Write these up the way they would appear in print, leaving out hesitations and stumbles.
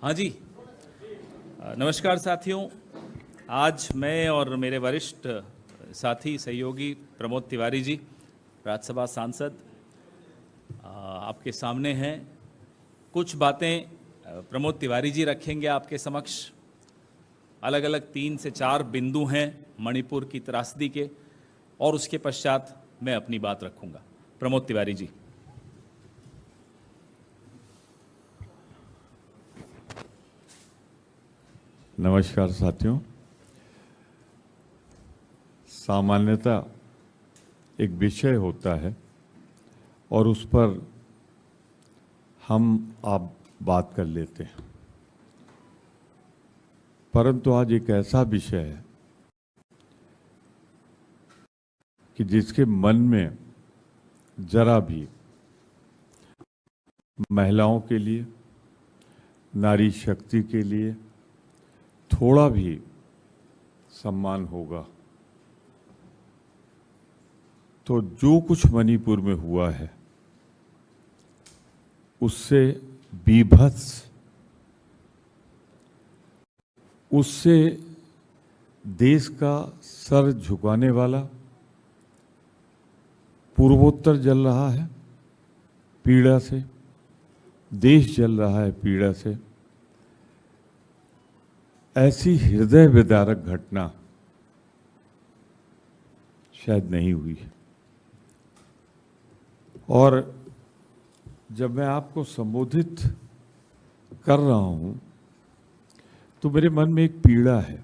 हाँ जी। नमस्कार साथियों। आज मैं और मेरे वरिष्ठ साथी सहयोगी प्रमोद तिवारी जी, राज्यसभा सांसद, आपके सामने हैं। कुछ बातें प्रमोद तिवारी जी रखेंगे आपके समक्ष। अलग अलग 3 से 4 बिंदु हैं मणिपुर की त्रासदी के, और उसके पश्चात मैं अपनी बात रखूंगा। प्रमोद तिवारी जी। नमस्कार साथियों। सामान्यतः एक विषय होता है और उस पर आप बात कर लेते हैं, परंतु आज एक ऐसा विषय है कि जिसके मन में जरा भी महिलाओं के लिए, नारी शक्ति के लिए थोड़ा भी सम्मान होगा तो जो कुछ मणिपुर में हुआ है उससे बीभत्स, उससे देश का सर झुकाने वाला पूर्वोत्तर जल रहा है पीड़ा से, देश जल रहा है पीड़ा से। ऐसी हृदय विदारक घटना शायद नहीं हुई है। और जब मैं आपको संबोधित कर रहा हूं तो मेरे मन में एक पीड़ा है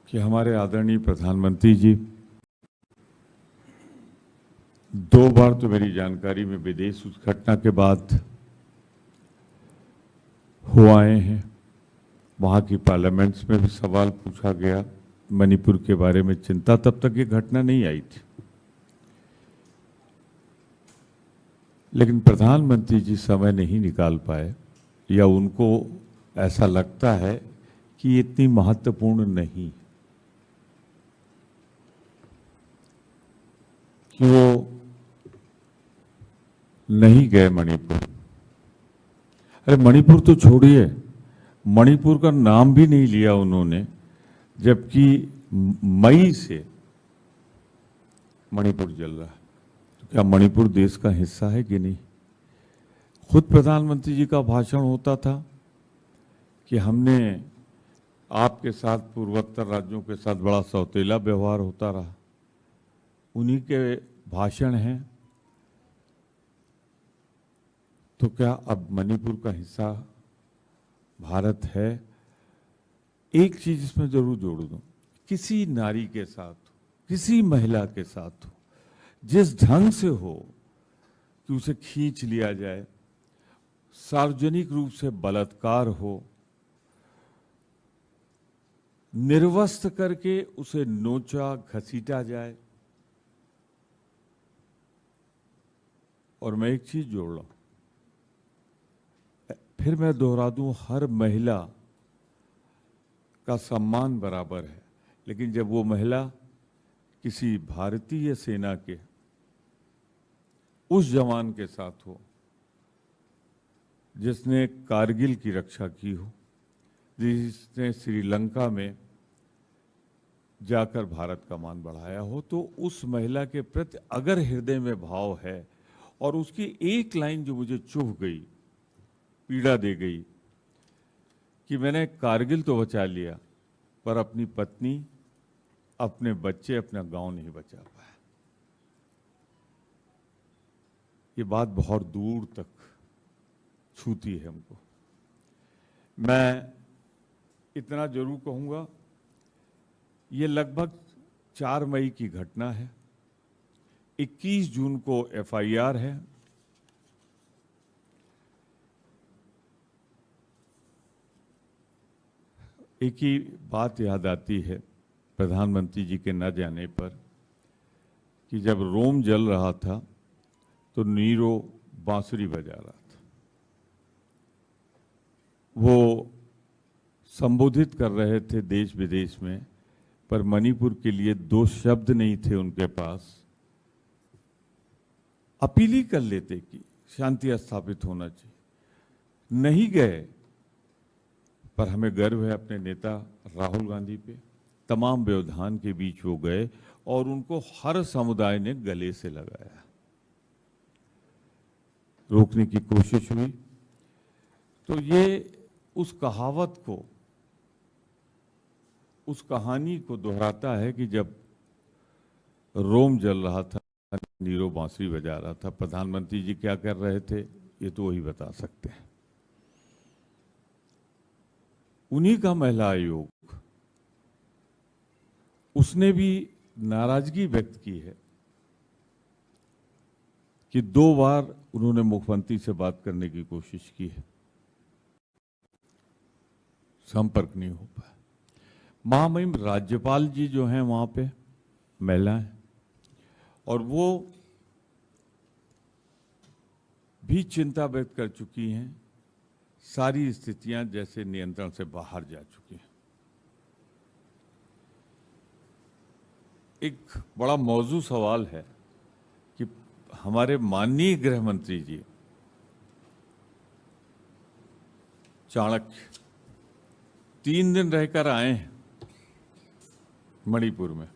कि हमारे आदरणीय प्रधानमंत्री जी 2 बार तो मेरी जानकारी में विदेश उस घटना के बाद हो आए हैं। वहाँ की पार्लियामेंट्स में भी सवाल पूछा गया मणिपुर के बारे में, चिंता तब तक ये घटना नहीं आई थी। लेकिन प्रधानमंत्री जी समय नहीं निकाल पाए, या उनको ऐसा लगता है कि ये इतनी महत्वपूर्ण नहीं कि वो नहीं गए मणिपुर। अरे मणिपुर तो छोड़िए, मणिपुर का नाम भी नहीं लिया उन्होंने, जबकि मई से मणिपुर जल रहा है। तो क्या मणिपुर देश का हिस्सा है कि नहीं? खुद प्रधानमंत्री जी का भाषण होता था कि हमने आपके साथ, पूर्वोत्तर राज्यों के साथ बड़ा सौतेला व्यवहार होता रहा। उन्हीं के भाषण हैं। तो क्या अब मणिपुर का हिस्सा भारत है? एक चीज इसमें जरूर जोड़ दूं, किसी नारी के साथ, किसी महिला के साथ हो, जिस ढंग से हो कि उसे खींच लिया जाए, सार्वजनिक रूप से बलात्कार हो, निर्वस्त्र करके उसे नोचा घसीटा जाए। और मैं एक चीज जोड़ रहा हूं, फिर मैं दोहरा दूं, हर महिला का सम्मान बराबर है। लेकिन जब वो महिला किसी भारतीय सेना के उस जवान के साथ हो जिसने कारगिल की रक्षा की हो, जिसने श्रीलंका में जाकर भारत का मान बढ़ाया हो, तो उस महिला के प्रति अगर हृदय में भाव है, और उसकी एक लाइन जो मुझे चुभ गई, पीड़ा दे गई, कि मैंने कारगिल तो बचा लिया पर अपनी पत्नी, अपने बच्चे, अपना गांव नहीं बचा पाया। ये बात बहुत दूर तक छूती है हमको। मैं इतना जरूर कहूंगा, ये लगभग 4 मई की घटना है। 21 जून को FIR है। एक ही बात याद आती है प्रधानमंत्री जी के न जाने पर, कि जब रोम जल रहा था तो नीरो बांसुरी बजा रहा था। वो संबोधित कर रहे थे देश विदेश में, पर मणिपुर के लिए 2 शब्द नहीं थे उनके पास। अपील ही कर लेते कि शांति स्थापित होना चाहिए, नहीं गए, पर हमें गर्व है अपने नेता राहुल गांधी पे। तमाम व्यवधान के बीच वो गए और उनको हर समुदाय ने गले से लगाया, रोकने की कोशिश हुई। तो ये उस कहावत को, उस कहानी को दोहराता है कि जब रोम जल रहा था, नीरो बांसुरी बजा रहा था, प्रधानमंत्री जी क्या कर रहे थे ये तो वही बता सकते हैं। उन्हीं का महिला आयोग, उसने भी नाराजगी व्यक्त की है कि 2 बार उन्होंने मुख्यमंत्री से बात करने की कोशिश की है, संपर्क नहीं हो पाया। महामहिम राज्यपाल जी जो हैं वहां पे महिला हैं, और वो भी चिंता व्यक्त कर चुकी हैं। सारी स्थितियां जैसे नियंत्रण से बाहर जा चुकी हैं। एक बड़ा मौजू सवाल है कि हमारे माननीय गृह मंत्री जी चाणक्य 3 दिन रहकर आए हैं मणिपुर में।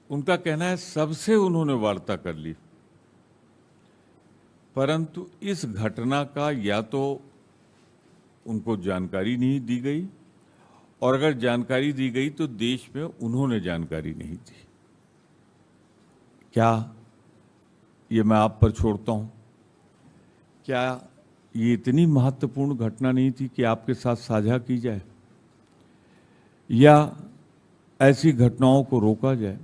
उनका कहना है सबसे उन्होंने वार्ता कर ली, परंतु इस घटना का या तो उनको जानकारी नहीं दी गई, और अगर जानकारी दी गई तो देश में उन्होंने जानकारी नहीं दी। क्या ये मैं आप पर छोड़ता हूं, क्या ये इतनी महत्वपूर्ण घटना नहीं थी कि आपके साथ साझा की जाए, या ऐसी घटनाओं को रोका जाए?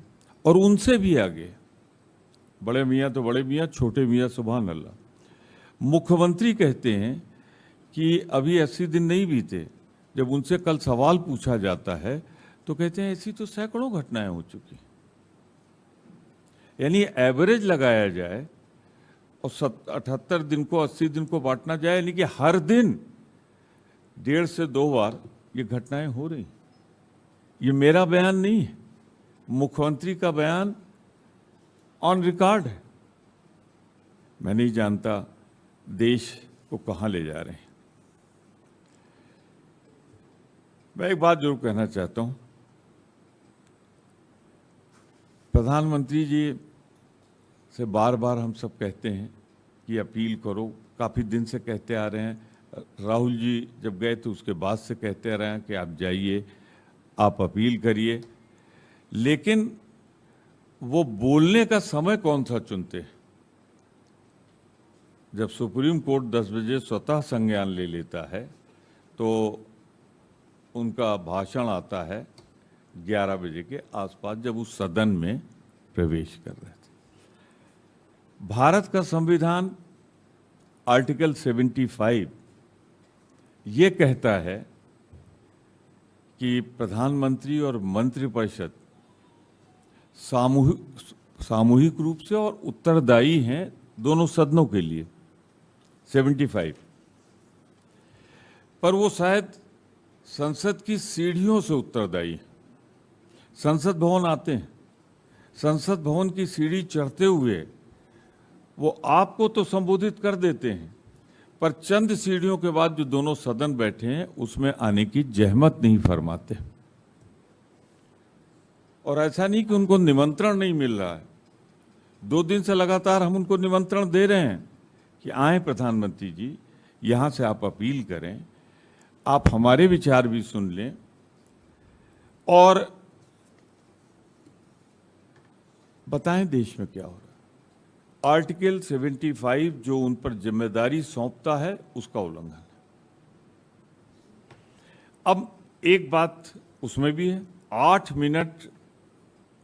और उनसे भी आगे, बड़े मियाँ तो बड़े मियाँ, छोटे मियाँ सुभान अल्लाह। मुख्यमंत्री कहते हैं कि अभी 80 दिन नहीं बीते। जब उनसे कल सवाल पूछा जाता है तो कहते हैं ऐसी तो सैकड़ों घटनाएं हो चुकी। यानी एवरेज लगाया जाए और 78 दिन को 80 दिन को बांटना जाए, यानी कि हर दिन 1.5 से 2 बार ये घटनाएं हो रही। ये मेरा बयान नहीं है, मुख्यमंत्री का बयान ऑन रिकॉर्ड है। मैं नहीं जानता देश को कहां ले जा रहे हैं। मैं एक बात जरूर कहना चाहता हूं, प्रधानमंत्री जी से बार बार हम सब कहते हैं कि अपील करो, काफ़ी दिन से कहते आ रहे हैं। राहुल जी जब गए तो उसके बाद से कहते आ रहे हैं कि आप जाइए, आप अपील करिए, लेकिन वो बोलने का समय कौन सा चुनते हैं? जब सुप्रीम कोर्ट 10 बजे स्वतः संज्ञान ले लेता है तो उनका भाषण आता है 11 बजे के आसपास, जब उस सदन में प्रवेश कर रहे थे। भारत का संविधान आर्टिकल 75 ये कहता है कि प्रधानमंत्री और मंत्रिपरिषद सामूहिक रूप से और उत्तरदायी हैं दोनों सदनों के लिए, 75। पर वो शायद संसद की सीढ़ियों से उत्तरदायी है। संसद भवन आते हैं, संसद भवन की सीढ़ी चढ़ते हुए वो आपको तो संबोधित कर देते हैं, पर चंद सीढ़ियों के बाद जो दोनों सदन बैठे हैं उसमें आने की जहमत नहीं फरमाते। और ऐसा नहीं कि उनको निमंत्रण नहीं मिल रहा है, 2 दिन से लगातार हम उनको निमंत्रण दे रहे हैं कि आए प्रधानमंत्री जी, यहाँ से आप अपील करें, आप हमारे विचार भी सुन लें, और बताएं देश में क्या हो रहा है। आर्टिकल 75 जो उन पर जिम्मेदारी सौंपता है उसका उल्लंघन है। अब एक बात उसमें भी है, 8 मिनट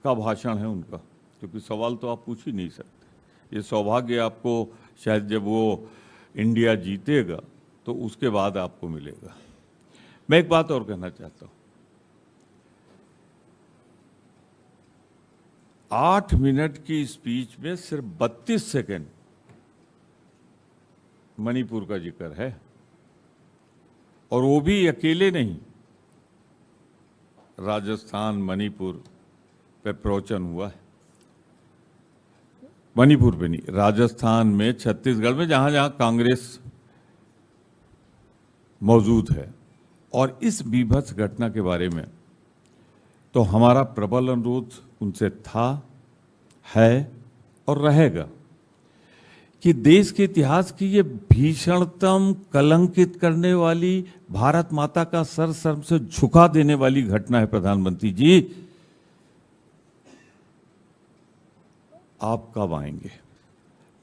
का भाषण है उनका, क्योंकि सवाल तो आप पूछ ही नहीं सकते। ये सौभाग्य आपको शायद जब वो इंडिया जीतेगा तो उसके बाद आपको मिलेगा। मैं एक बात और कहना चाहता हूं, 8 मिनट की स्पीच में सिर्फ 32 सेकंड मणिपुर का जिक्र है, और वो भी अकेले नहीं। राजस्थान, मणिपुर पे प्रवचन हुआ है। मणिपुर पे नहीं, राजस्थान में, छत्तीसगढ़ में, जहां जहां कांग्रेस मौजूद है। और इस बीभत्स घटना के बारे में तो हमारा प्रबल अनुरोध उनसे था, है और रहेगा कि देश के इतिहास की ये भीषणतम, कलंकित करने वाली, भारत माता का सर शर्म से झुका देने वाली घटना है। प्रधानमंत्री जी, आप कब आएंगे?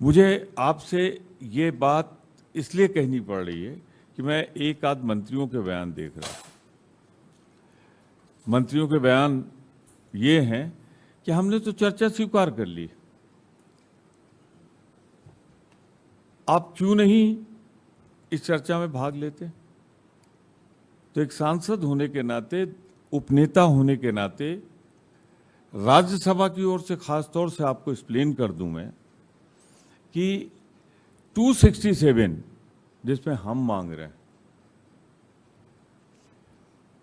मुझे आपसे ये बात इसलिए कहनी पड़ रही है कि मैं एक आध मंत्रियों के बयान देख रहा हूं। मंत्रियों के बयान ये हैं कि हमने तो चर्चा स्वीकार कर ली, आप क्यों नहीं इस चर्चा में भाग लेते? तो एक सांसद होने के नाते, उपनेता होने के नाते, राज्यसभा की ओर से खास तौर से आपको एक्सप्लेन कर दूं मैं कि 267 जिसमें हम मांग रहे हैं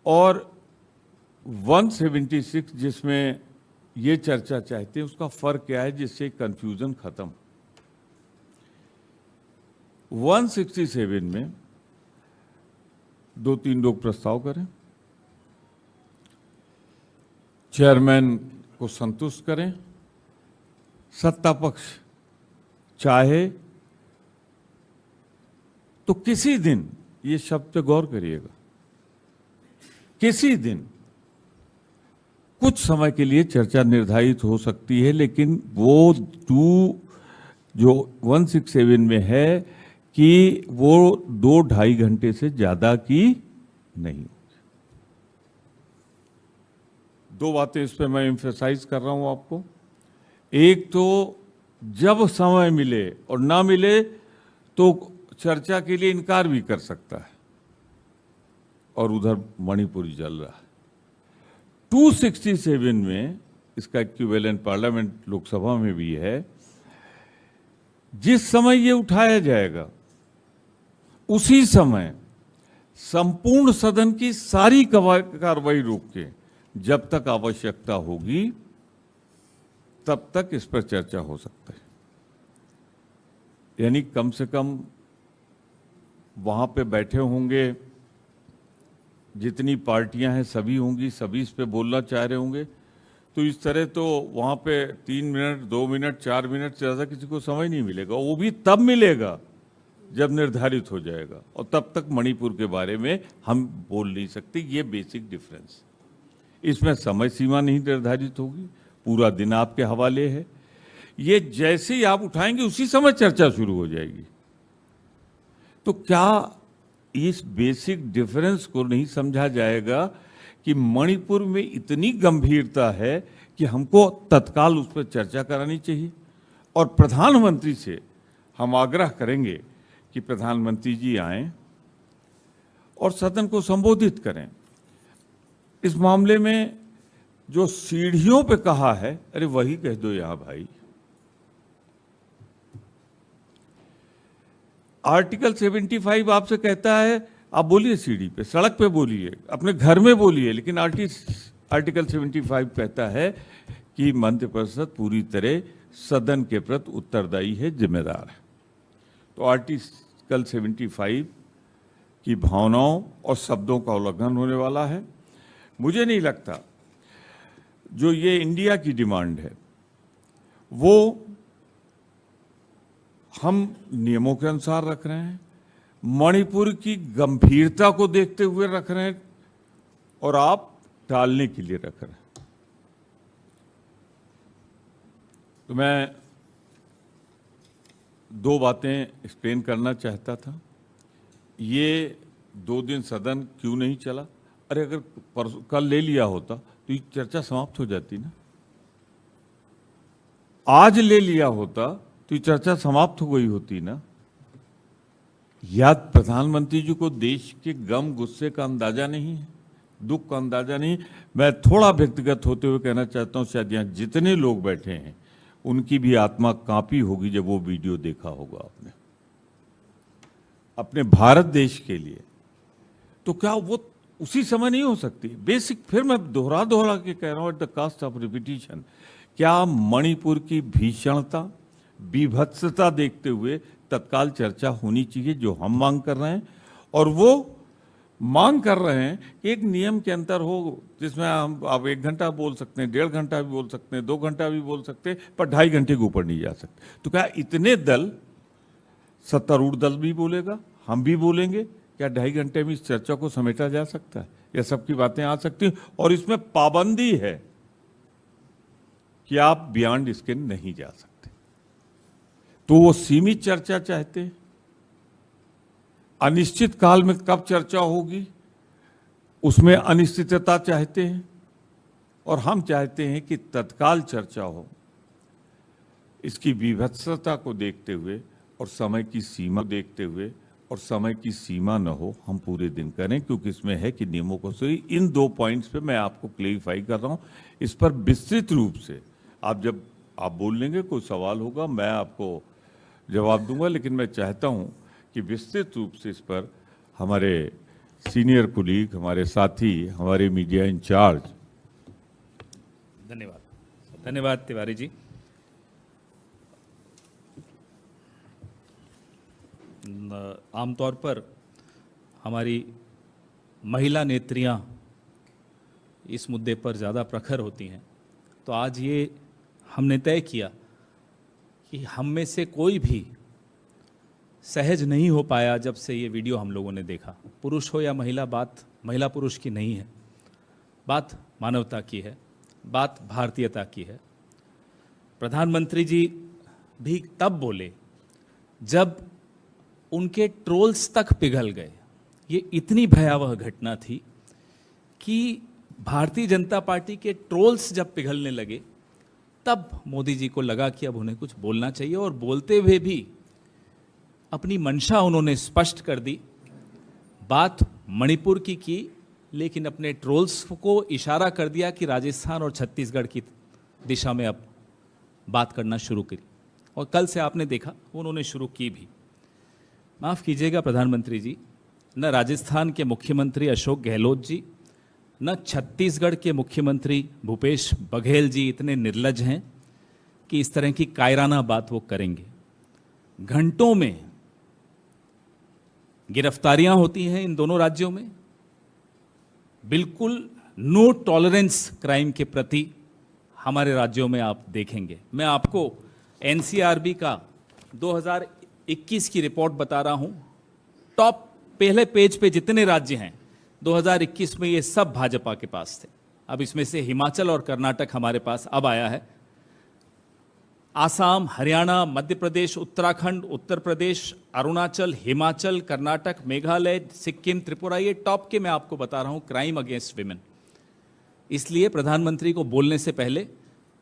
और 176 जिसमें ये चर्चा चाहते हैं, उसका फर्क क्या है जिससे कंफ्यूजन खत्म। 167 में 2-3 लोग प्रस्ताव करें, चेयरमैन को संतुष्ट करें, सत्ता पक्ष चाहे तो किसी दिन, ये शब्द पे गौर करिएगा, किसी दिन कुछ समय के लिए चर्चा निर्धारित हो सकती है, लेकिन वो जो 167 में है कि वो 2-2.5 घंटे से ज्यादा की नहीं। दो बातें इस पे मैं एम्फेसाइज कर रहा हूं आपको। एक तो जब समय मिले और ना मिले तो चर्चा के लिए इनकार भी कर सकता है, और उधर मणिपुर जल रहा है। 267 में इसका इक्विवेलेंट पार्लियामेंट लोकसभा में भी है। जिस समय ये उठाया जाएगा उसी समय संपूर्ण सदन की सारी कार्रवाई रोक के, जब तक आवश्यकता होगी तब तक इस पर चर्चा हो सकता है। यानी कम से कम वहां पे बैठे होंगे, जितनी पार्टियां हैं सभी होंगी, सभी इस पे बोलना चाह रहे होंगे। तो इस तरह तो वहां पे 3 मिनट, 2 मिनट, 4 मिनट से ज्यादा किसी को समय नहीं मिलेगा। वो भी तब मिलेगा जब निर्धारित हो जाएगा, और तब तक मणिपुर के बारे में हम बोल नहीं सकते। ये बेसिक डिफरेंस। इसमें समय सीमा नहीं निर्धारित होगी, पूरा दिन आपके हवाले है। ये जैसे ही आप उठाएंगे उसी समय चर्चा शुरू हो जाएगी। तो क्या इस बेसिक डिफरेंस को नहीं समझा जाएगा कि मणिपुर में इतनी गंभीरता है कि हमको तत्काल उस पर चर्चा करानी चाहिए? और प्रधानमंत्री से हम आग्रह करेंगे कि प्रधानमंत्री जी आएं और सदन को संबोधित करें। इस मामले में जो सीढ़ियों पे कहा है, अरे वही कह दो यहां भाई। आर्टिकल 75 आपसे कहता है आप बोलिए, सीढ़ी पे, सड़क पे बोलिए, अपने घर में बोलिए, लेकिन आर्टिकल 75 कहता है कि मंत्रिपरिषद पूरी तरह सदन के प्रति उत्तरदायी है, जिम्मेदार है। तो आर्टिकल 75 की भावनाओं और शब्दों का उल्लंघन होने वाला है। मुझे नहीं लगता जो ये इंडिया की डिमांड है वो हम नियमों के अनुसार रख रहे हैं, मणिपुर की गंभीरता को देखते हुए रख रहे हैं, और आप टालने के लिए रख रहे हैं। तो मैं 2 बातें एक्सप्लेन करना चाहता था। ये 2 दिन सदन क्यों नहीं चला? अरे अगर परसों कल ले लिया होता तो ये चर्चा समाप्त हो जाती ना। आज ले लिया होता तो ये चर्चा समाप्त हो गई होती ना। या प्रधानमंत्री जी को देश के गम गुस्से का अंदाजा नहीं है, दुख का अंदाजा नहीं। मैं थोड़ा व्यक्तिगत होते हुए कहना चाहता हूं, शायद यहाँ जितने लोग बैठे हैं उनकी भी आत्मा कांपी होगी जब वो वीडियो देखा होगा आपने अपने भारत देश के लिए। तो क्या वो उसी समय नहीं हो सकती? बेसिक, फिर मैं दोहरा के कह रहा हूं, at the cost of repetition, क्या मणिपुर की भीषणता, बीभत्सता देखते हुए तत्काल चर्चा होनी चाहिए, जो हम मांग कर रहे हैं, और वो मांग कर रहे हैं कि एक नियम के अंतर हो जिसमें हम आप 1 घंटा बोल सकते हैं, 1.5 घंटा भी बोल सकते हैं, 2 घंटा भी बोल सकते हैं, पर 2.5 घंटे के ऊपर नहीं जा सकते। तो क्या इतने दल, सत्तारूढ़ दल भी बोलेगा, हम भी बोलेंगे, क्या 2.5 घंटे में इस चर्चा को समेटा जा सकता है? यह सबकी बातें आ सकती हैं और इसमें पाबंदी है कि आप बियॉन्ड इसके नहीं जा सकते। तो वो सीमित चर्चा चाहते हैं, अनिश्चित काल में कब चर्चा होगी उसमें अनिश्चितता चाहते हैं, और हम चाहते हैं कि तत्काल चर्चा हो। इसकी विभत्सता को देखते हुए और समय की सीमा देखते हुए, और समय की सीमा न हो, हम पूरे दिन करें, क्योंकि इसमें है कि नियमों को सही। इन 2 पॉइंट्स पे मैं आपको क्लेरिफाई कर रहा हूं। इस पर विस्तृत रूप से जब आप बोल लेंगे, कोई सवाल होगा, मैं आपको जवाब दूंगा, लेकिन मैं चाहता हूं कि विस्तृत रूप से इस पर हमारे सीनियर कुलीग, हमारे साथी, हमारे मीडिया इंचार्ज। धन्यवाद, धन्यवाद तिवारी जी। आमतौर पर हमारी महिला नेत्रियां इस मुद्दे पर ज़्यादा प्रखर होती हैं, तो आज ये हमने तय किया कि हम में से कोई भी सहज नहीं हो पाया जब से ये वीडियो हम लोगों ने देखा। पुरुष हो या महिला, बात महिला पुरुष की नहीं है, बात मानवता की है, बात भारतीयता की है। प्रधानमंत्री जी भी तब बोले जब उनके ट्रोल्स तक पिघल गए। ये इतनी भयावह घटना थी कि भारतीय जनता पार्टी के ट्रोल्स जब पिघलने लगे, तब मोदी जी को लगा कि अब उन्हें कुछ बोलना चाहिए, और बोलते हुए भी अपनी मंशा उन्होंने स्पष्ट कर दी। बात मणिपुर की, लेकिन अपने ट्रोल्स को इशारा कर दिया कि राजस्थान और छत्तीसगढ़ की दिशा में अब बात करना शुरू करी, और कल से आपने देखा उन्होंने शुरू की भी। माफ़ कीजिएगा प्रधानमंत्री जी, न राजस्थान के मुख्यमंत्री अशोक गहलोत जी, न छत्तीसगढ़ के मुख्यमंत्री भूपेश बघेल जी इतने निर्लज हैं कि इस तरह की कायराना बात वो करेंगे। घंटों में गिरफ्तारियां होती हैं इन दोनों राज्यों में, बिल्कुल नो टॉलरेंस क्राइम के प्रति हमारे राज्यों में आप देखेंगे। मैं आपको एनसीआरबी का 2021 की रिपोर्ट बता रहा हूं। टॉप पहले पेज पे जितने राज्य हैं 2021 में, ये सब भाजपा के पास थे। अब इसमें से हिमाचल और कर्नाटक हमारे पास अब आया है। आसाम, हरियाणा, मध्य प्रदेश, उत्तराखंड, उत्तर प्रदेश, अरुणाचल, हिमाचल, कर्नाटक, मेघालय, सिक्किम, त्रिपुरा, ये टॉप के मैं आपको बता रहा हूं क्राइम अगेंस्ट विमेन। इसलिए प्रधानमंत्री को बोलने से पहले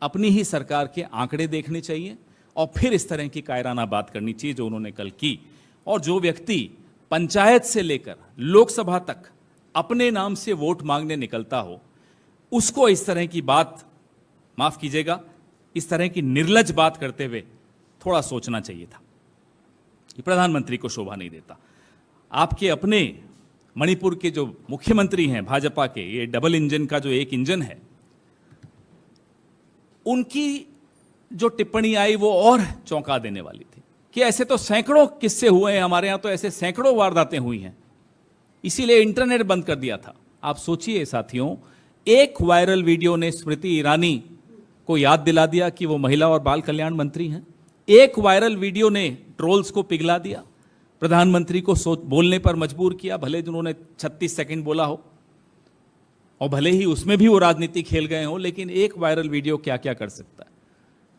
अपनी ही सरकार के आंकड़े देखने चाहिए, और फिर इस तरह की कायराना बात करनी चाहिए जो उन्होंने कल की। और जो व्यक्ति पंचायत से लेकर लोकसभा तक अपने नाम से वोट मांगने निकलता हो, उसको इस तरह की बात, माफ कीजिएगा, इस तरह की निर्लज बात करते हुए थोड़ा सोचना चाहिए था। ये प्रधानमंत्री को शोभा नहीं देता। आपके अपने मणिपुर के जो मुख्यमंत्री हैं भाजपा के, ये डबल इंजन का जो एक इंजन है, उनकी जो टिप्पणी आई वो और चौंका देने वाली थी कि ऐसे तो सैकड़ों किस्से हुए हैं हमारे यहां, तो ऐसे सैकड़ों वारदातें हुई हैं, इसीलिए इंटरनेट बंद कर दिया था। आप सोचिए साथियों, एक वायरल वीडियो ने स्मृति ईरानी को याद दिला दिया कि वो महिला और बाल कल्याण मंत्री हैं। एक वायरल वीडियो ने ट्रोल्स को पिघला दिया, प्रधानमंत्री को बोलने पर मजबूर किया, भले उन्होंने 36 सेकंड बोला हो और भले ही उसमें भी वो राजनीति खेल गए हो, लेकिन एक वायरल वीडियो क्या क्या कर सकता है।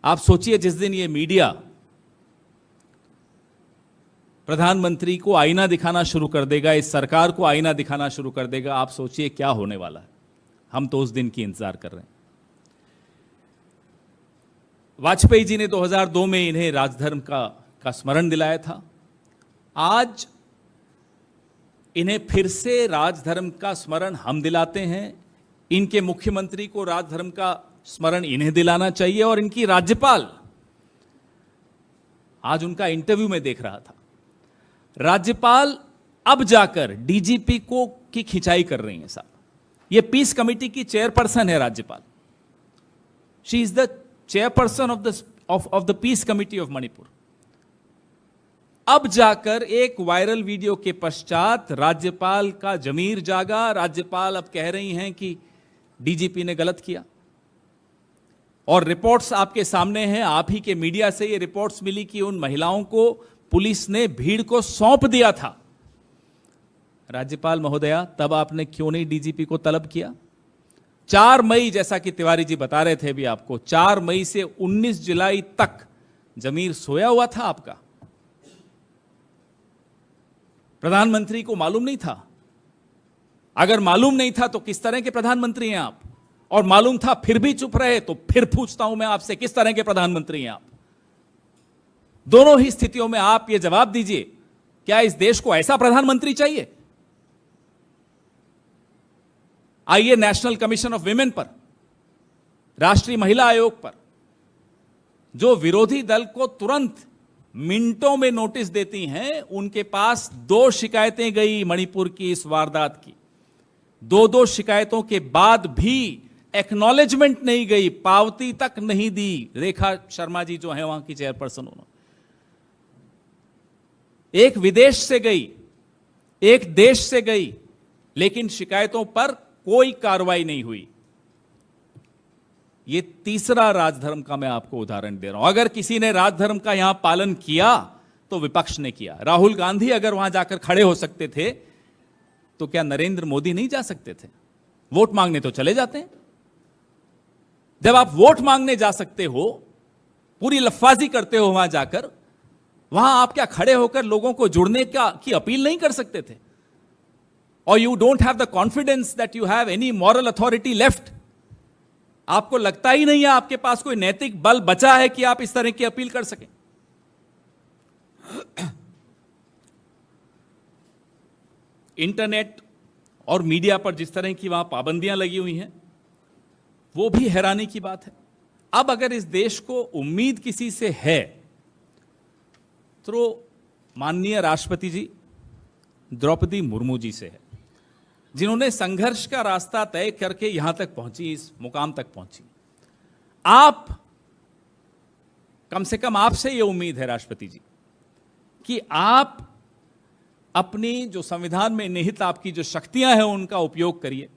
आप सोचिए जिस दिन ये मीडिया प्रधानमंत्री को आईना दिखाना शुरू कर देगा, इस सरकार को आईना दिखाना शुरू कर देगा, आप सोचिए क्या होने वाला है। हम तो उस दिन की इंतजार कर रहे हैं। वाजपेयी जी ने 2002 में इन्हें राजधर्म का स्मरण दिलाया था। आज इन्हें फिर से राजधर्म का स्मरण हम दिलाते हैं। इनके मुख्यमंत्री को राजधर्म का स्मरण इन्हें दिलाना चाहिए। और इनकी राज्यपाल, आज उनका इंटरव्यू में देख रहा था, राज्यपाल अब जाकर डीजीपी को की खिंचाई कर रही हैं साहब। ये पीस कमेटी की चेयरपर्सन है राज्यपाल। She is the chairperson of the peace committee of Manipur. अब जाकर एक वायरल वीडियो के पश्चात राज्यपाल का जमीर जागा। राज्यपाल अब कह रही हैं कि डीजीपी ने गलत किया, और रिपोर्ट्स आपके सामने हैं। आप ही के मीडिया से ये रिपोर्ट्स मिली कि उन महिलाओं को पुलिस ने भीड़ को सौंप दिया था। राज्यपाल महोदया, तब आपने क्यों नहीं डीजीपी को तलब किया? 4 मई, जैसा कि तिवारी जी बता रहे थे भी आपको, 4 मई से 19 जुलाई तक जमीर सोया हुआ था आपका। प्रधानमंत्री को मालूम नहीं था? अगर मालूम नहीं था तो किस तरह के प्रधानमंत्री हैं आप? और मालूम था फिर भी चुप रहे, तो फिर पूछता हूं मैं आपसे, किस तरह के प्रधानमंत्री हैं आप? दोनों ही स्थितियों में आप यह जवाब दीजिए, क्या इस देश को ऐसा प्रधानमंत्री चाहिए? आइए नेशनल कमीशन ऑफ विमेन पर, राष्ट्रीय महिला आयोग पर, जो विरोधी दल को तुरंत मिनटों में नोटिस देती हैं, उनके पास 2 शिकायतें गई मणिपुर की इस वारदात की। 2 शिकायतों के बाद भी एक्नॉलेजमेंट नहीं गई, पावती तक नहीं दी। रेखा शर्मा जी जो है वहां की चेयरपर्सन, उन्होंने एक विदेश से गई, एक देश से गई, लेकिन शिकायतों पर कोई कार्रवाई नहीं हुई। यह तीसरा राजधर्म का मैं आपको उदाहरण दे रहा हूं। अगर किसी ने राजधर्म का यहां पालन किया तो विपक्ष ने किया। राहुल गांधी अगर वहां जाकर खड़े हो सकते थे तो क्या नरेंद्र मोदी नहीं जा सकते थे? वोट मांगने तो चले जाते हैं। जब आप वोट मांगने जा सकते हो, पूरी लफ्फाजी करते हो वहां जाकर, वहां आप क्या खड़े होकर लोगों को जुड़ने की अपील नहीं कर सकते थे? और you don't have the confidence that you have any moral authority left. आपको लगता ही नहीं है आपके पास कोई नैतिक बल बचा है कि आप इस तरह की अपील कर सकें। इंटरनेट और मीडिया पर जिस तरह की वहां पाबंदियां लगी हुई हैं, वो भी हैरानी की बात है। अब अगर इस देश को उम्मीद किसी से है तो माननीय राष्ट्रपति जी द्रौपदी मुर्मू जी से है, जिन्होंने संघर्ष का रास्ता तय करके यहां तक पहुंची, इस मुकाम तक पहुंची। आप, कम से कम आपसे यह उम्मीद है राष्ट्रपति जी कि आप अपनी जो संविधान में निहित आपकी जो शक्तियां हैं उनका उपयोग करिए,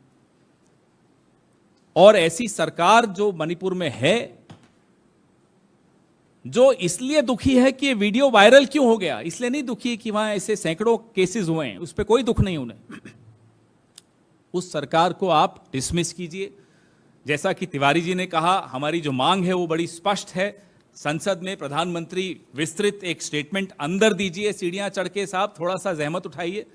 और ऐसी सरकार जो मणिपुर में है, जो इसलिए दुखी है कि ये वीडियो वायरल क्यों हो गया, इसलिए नहीं दुखी कि वहां ऐसे सैकड़ों केसेस हुए हैं, उस पर कोई दुख नहीं उन्हें। उस सरकार को आप डिसमिस कीजिए। जैसा कि तिवारी जी ने कहा, हमारी जो मांग है वो बड़ी स्पष्ट है। संसद में प्रधानमंत्री विस्तृत एक स्टेटमेंट अंदर दीजिए। सीढ़ियां चढ़ के साहब थोड़ा सा जहमत उठाइए।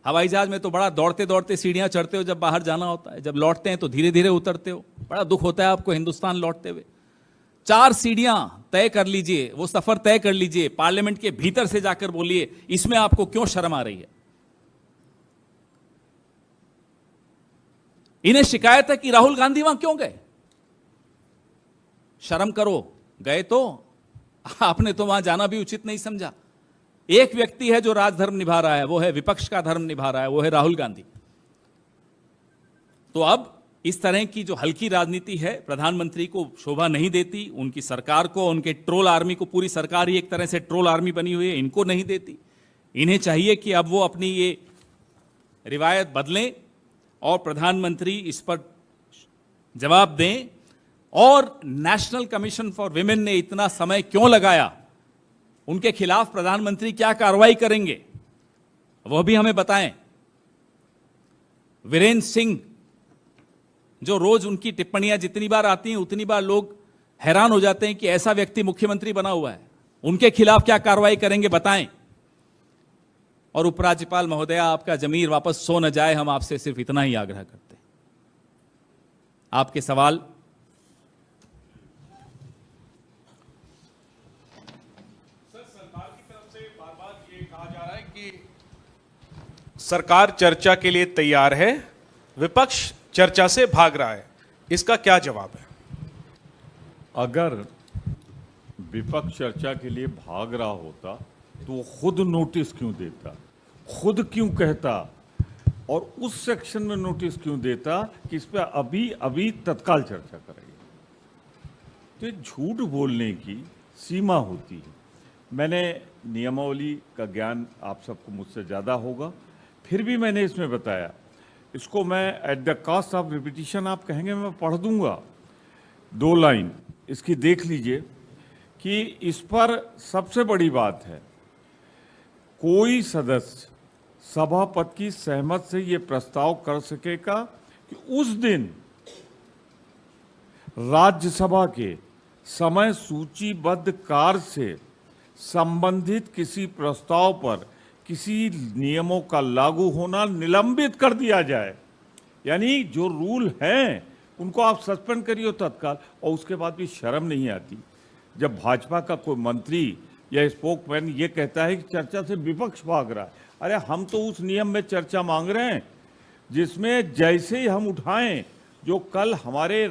हवाई जहाज में तो बड़ा दौड़ते दौड़ते सीढ़ियां चढ़ते हो जब बाहर जाना होता है, जब लौटते हैं तो धीरे धीरे उतरते हो। बड़ा दुख होता है आपको हिंदुस्तान लौटते हुए। 4 सीढ़ियां तय कर लीजिए, वो सफर तय कर लीजिए। पार्लियामेंट के भीतर से जाकर बोलिए, इसमें आपको क्यों शर्म आ रही है? इन्हें शिकायत है कि राहुल गांधी वहां क्यों गए। शर्म करो, गए तो आपने तो वहां जाना भी उचित नहीं समझा। एक व्यक्ति है जो राजधर्म निभा रहा है, वो है विपक्ष का धर्म निभा रहा है, वो है राहुल गांधी। तो अब इस तरह की जो हल्की राजनीति है प्रधानमंत्री को शोभा नहीं देती, उनकी सरकार को, उनके ट्रोल आर्मी को, पूरी सरकार ही एक तरह से ट्रोल आर्मी बनी हुई है, इनको नहीं देती। इन्हें चाहिए कि अब वो अपनी ये रिवायत बदलें और प्रधानमंत्री इस पर जवाब दें। और नेशनल कमीशन फॉर विमेन ने इतना समय क्यों लगाया, उनके खिलाफ प्रधानमंत्री क्या कार्रवाई करेंगे, वह भी हमें बताएं। वीरेंद्र सिंह, जो रोज उनकी टिप्पणियां जितनी बार आती हैं उतनी बार लोग हैरान हो जाते हैं कि ऐसा व्यक्ति मुख्यमंत्री बना हुआ है, उनके खिलाफ क्या कार्रवाई करेंगे बताएं। और उपराज्यपाल महोदया, आपका जमीर वापस सो न जाए, हम आपसे सिर्फ इतना ही आग्रह करते हैं। आपके सवाल। सर, सरकार की तरफ से बार बार ये कहा जा रहा है कि सरकार चर्चा के लिए तैयार है, विपक्ष चर्चा से भाग रहा है, इसका क्या जवाब है? अगर विपक्ष चर्चा के लिए भाग रहा होता तो वो खुद नोटिस क्यों देता, खुद क्यों कहता, और उस सेक्शन में नोटिस क्यों देता कि इस पर अभी अभी तत्काल चर्चा करेंगे। तो झूठ बोलने की सीमा होती है। मैंने नियमावली का ज्ञान आप सबको मुझसे ज़्यादा होगा, फिर भी मैंने इसमें बताया। इसको मैं at the cost of repetition आप कहेंगे मैं पढ़ दूंगा, 2 लाइन इसकी देख लीजिए कि इस पर सबसे बड़ी बात है, कोई सदस्य सभापति की सहमत से ये प्रस्ताव कर सकेगा कि उस दिन राज्यसभा के समय सूचीबद्ध कार्य से संबंधित किसी प्रस्ताव पर किसी नियमों का लागू होना निलंबित कर दिया जाए। यानी जो रूल हैं उनको आप सस्पेंड करिए तत्काल, और उसके बाद भी शर्म नहीं आती जब भाजपा का कोई मंत्री या स्पोकमैन ये कहता है कि चर्चा से विपक्ष भाग रहा है। अरे हम तो उस नियम में चर्चा मांग रहे हैं जिसमें जैसे ही हम उठाएं, जो कल हमारे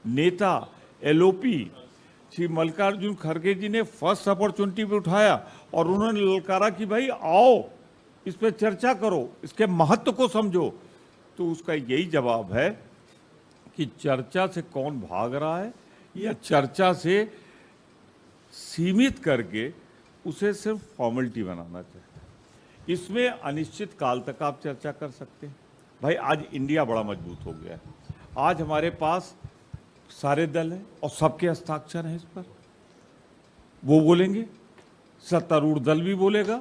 नेता एलओपी श्री मल्लिकार्जुन खड़गे जी ने फर्स्ट अपॉर्चुनिटी पे उठाया और उन्होंने ललकारा कि भाई आओ इस पे चर्चा करो, इसके महत्व को समझो, तो उसका यही जवाब है कि चर्चा से कौन भाग रहा है, या चर्चा से सीमित करके उसे सिर्फ फॉर्मेलिटी बनाना चाहिए। इसमें अनिश्चित काल तक आप चर्चा कर सकते हैं। भाई आज इंडिया बड़ा मजबूत हो गया है, आज हमारे पास सारे दल हैं और सबके हस्ताक्षर हैं इस पर। वो बोलेंगे, सत्तारूढ़ दल भी बोलेगा,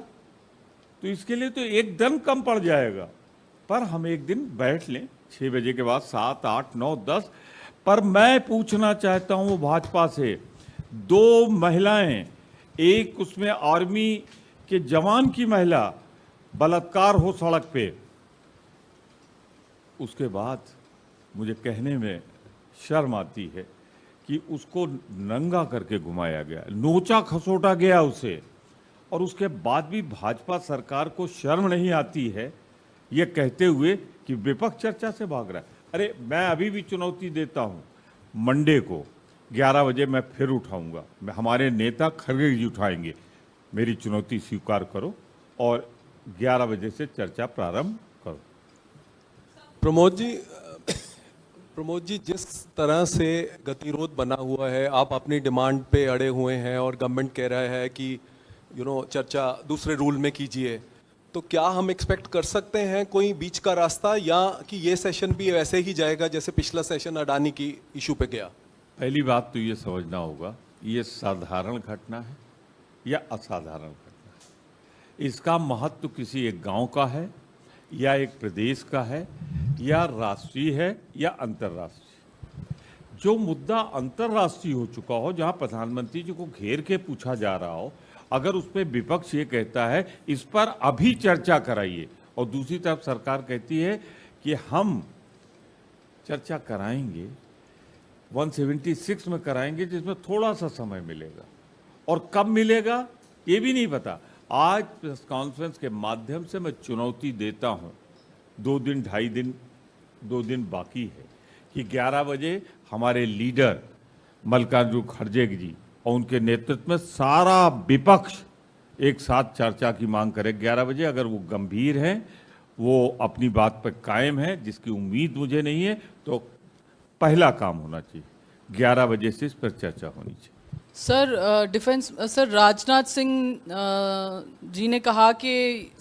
तो इसके लिए तो एक दिन कम पड़ जाएगा। पर हम एक दिन बैठ लें 6 बजे के बाद, 7, 8, 9, 10। पर मैं पूछना चाहता हूं भाजपा से, 2 महिलाएं, एक उसमें आर्मी के जवान की महिला बलात्कार हो सड़क पे, उसके बाद मुझे कहने में शर्म आती है कि उसको नंगा करके घुमाया गया, नोचा खसोटा गया उसे, और उसके बाद भी भाजपा सरकार को शर्म नहीं आती है ये कहते हुए कि विपक्ष चर्चा से भाग रहा है। अरे मैं अभी भी चुनौती देता हूं, मंडे को 11 बजे मैं फिर उठाऊंगा, मैं हमारे नेता खड़गे जी उठाएंगे, मेरी चुनौती स्वीकार करो और 11 बजे से चर्चा प्रारंभ करो। प्रमोद जी, जिस तरह से गतिरोध बना हुआ है, आप अपनी डिमांड पे अड़े हुए हैं और गवर्नमेंट कह रहा है कि चर्चा दूसरे रूल में कीजिए, तो क्या हम एक्सपेक्ट कर सकते हैं कोई बीच का रास्ता, या कि ये सेशन भी वैसे ही जाएगा जैसे पिछला सेशन अडानी की इशू पे गया? पहली बात तो ये समझना होगा, ये साधारण घटना है या असाधारण घटना है। इसका महत्व किसी एक गांव का है या एक प्रदेश का है या राष्ट्रीय है या अंतर्राष्ट्रीय। जो मुद्दा अंतर्राष्ट्रीय हो चुका हो, जहां प्रधानमंत्री जी को घेर के पूछा जा रहा हो, अगर उस पर विपक्ष ये कहता है इस पर अभी चर्चा कराइए, और दूसरी तरफ सरकार कहती है कि हम चर्चा कराएंगे 176 में कराएंगे जिसमें थोड़ा सा समय मिलेगा, और कब मिलेगा ये भी नहीं पता। आज प्रेस कॉन्फ्रेंस के माध्यम से मैं चुनौती देता हूं, 2 दिन 2.5 दिन 2 दिन बाकी है कि 11 बजे हमारे लीडर मल्लिकार्जुन खड़गे जी और उनके नेतृत्व में सारा विपक्ष एक साथ चर्चा की मांग करे 11 बजे। अगर वो गंभीर हैं, वो अपनी बात पर कायम है, जिसकी उम्मीद मुझे नहीं है, तो पहला काम होना चाहिए 11 बजे से इस पर चर्चा होनी चाहिए। सर राजनाथ सिंह जी ने कहा कि